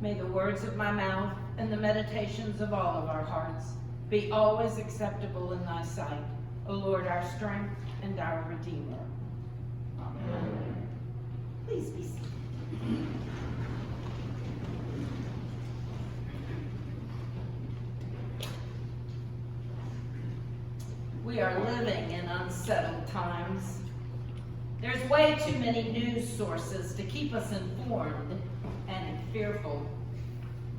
May the words of my mouth and the meditations of all of our hearts be always acceptable in thy sight, O Lord, our strength and our Redeemer. Amen. Please be seated. We are living in unsettled times. There's way too many news sources to keep us informed and fearful.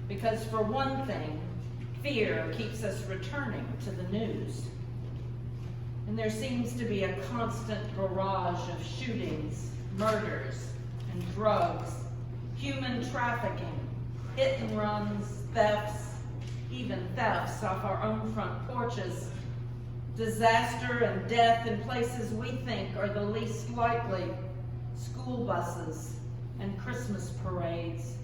Because for one thing, fear keeps us returning to the news. And there seems to be a constant barrage of shootings, murders, and drugs, human trafficking, hit and runs, thefts, even thefts off our own front porches, disaster and death in places we think are the least likely, school buses and Christmas parades.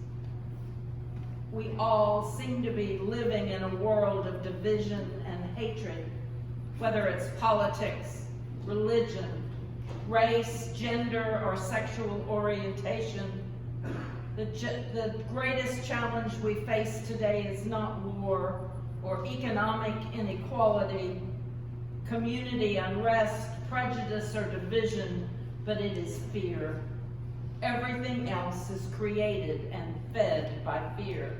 We all seem to be living in a world of division and hatred, whether it's politics, religion, race, gender, or sexual orientation. The greatest challenge we face today is not war or economic inequality, community unrest, prejudice, or division, but it is fear. Everything else is created and fed by fear.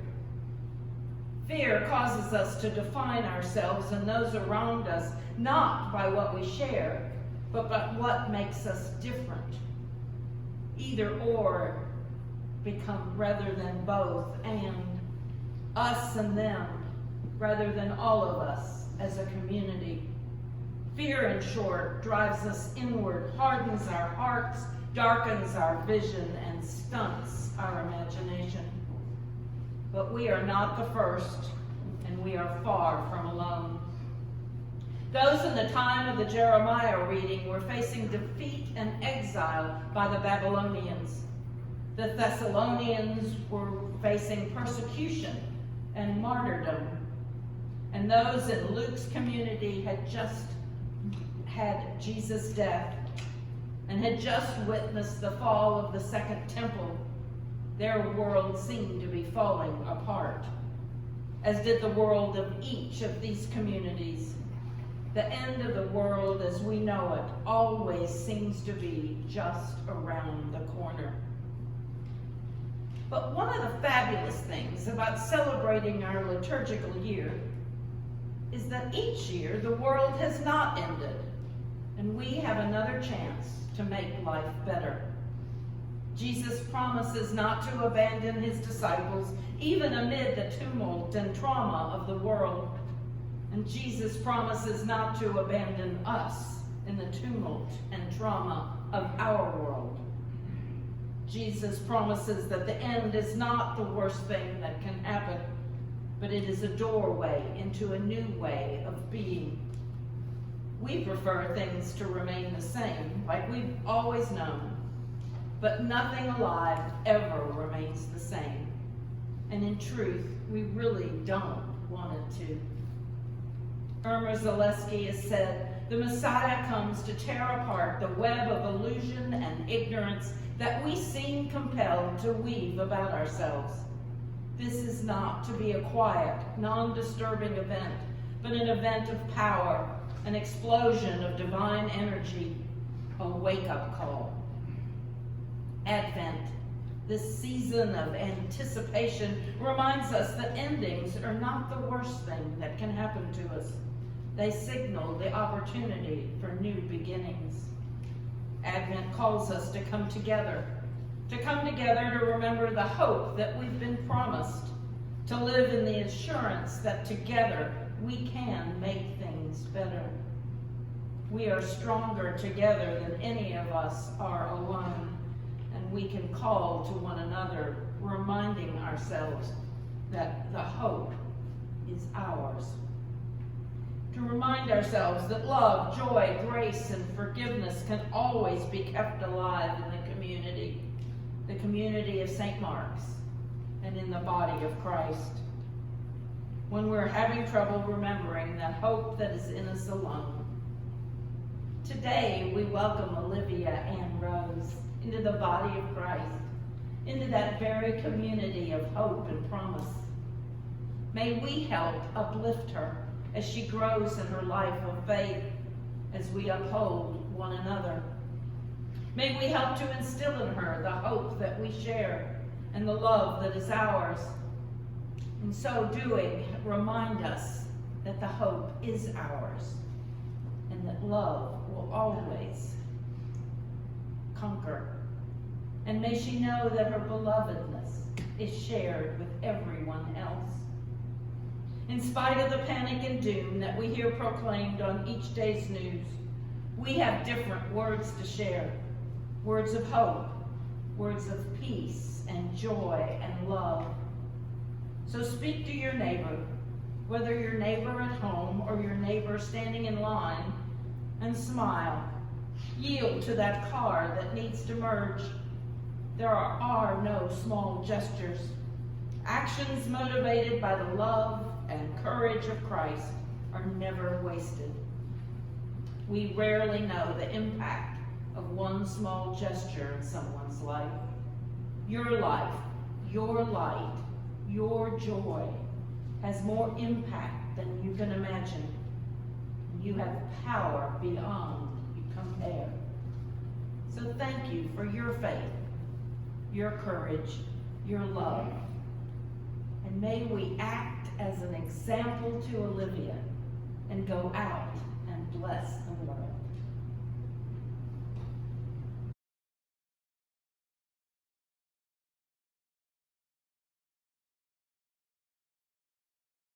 Fear causes us to define ourselves and those around us not by what we share, but by what makes us different. Either or become rather than both, and us and them rather than all of us as a community. Fear, in short, drives us inward, hardens our hearts, darkens our vision, and stunts our imagination. But we are not the first, and we are far from alone. Those in the time of the Jeremiah reading were facing defeat and exile by the Babylonians. The Thessalonians were facing persecution and martyrdom. And those in Luke's community had just had Jesus' death and had just witnessed the fall of the Second Temple. Their world seemed to be falling apart, as did the world of each of these communities. The end of the world as we know it always seems to be just around the corner. But one of the fabulous things about celebrating our liturgical year is that each year the world has not ended, and we have another chance to make life better. Jesus promises not to abandon his disciples, even amid the tumult and trauma of the world. And Jesus promises not to abandon us in the tumult and trauma of our world. Jesus promises that the end is not the worst thing that can happen, but it is a doorway into a new way of being. We prefer things to remain the same, like we've always known, but nothing alive ever remains the same. And in truth, we really don't want it to. Irma Zaleski has said, the Messiah comes to tear apart the web of illusion and ignorance that we seem compelled to weave about ourselves. This is not to be a quiet, non-disturbing event, but an event of power, an explosion of divine energy, a wake-up call. Advent, this season of anticipation, reminds us that endings are not the worst thing that can happen to us. They signal the opportunity for new beginnings. Advent calls us to come together to remember the hope that we've been promised, to live in the assurance that together we can make things better. We are stronger together than any of us are alone, and we can call to one another, reminding ourselves that the hope is ours. To remind ourselves that love, joy, grace, and forgiveness can always be kept alive in the community of St. Mark's, and in the body of Christ. When we're having trouble remembering that hope that is in us alone. Today, we welcome Olivia Ann Rose into the body of Christ. into that very community of hope and promise. May we help uplift her as she grows in her life of faith, as we uphold one another. May we help to instill in her the hope that we share and the love that is ours. In so doing, remind us that the hope is ours and that love will always conquer. And may she know that her belovedness is shared with everyone else. In spite of the panic and doom that we hear proclaimed on each day's news, we have different words to share. Words of hope, words of peace and joy and love. So speak to your neighbor, whether your neighbor at home or your neighbor standing in line, and smile. Yield to that car that needs to merge. There are no small gestures. Actions motivated by the love and courage of Christ are never wasted. We rarely know the impact of one small gesture in someone's life. Your life, your light, your joy has more impact than you can imagine. You have power beyond compare. So thank you for your faith, your courage, your love. And may we act as an example to Olivia and go out and bless the world.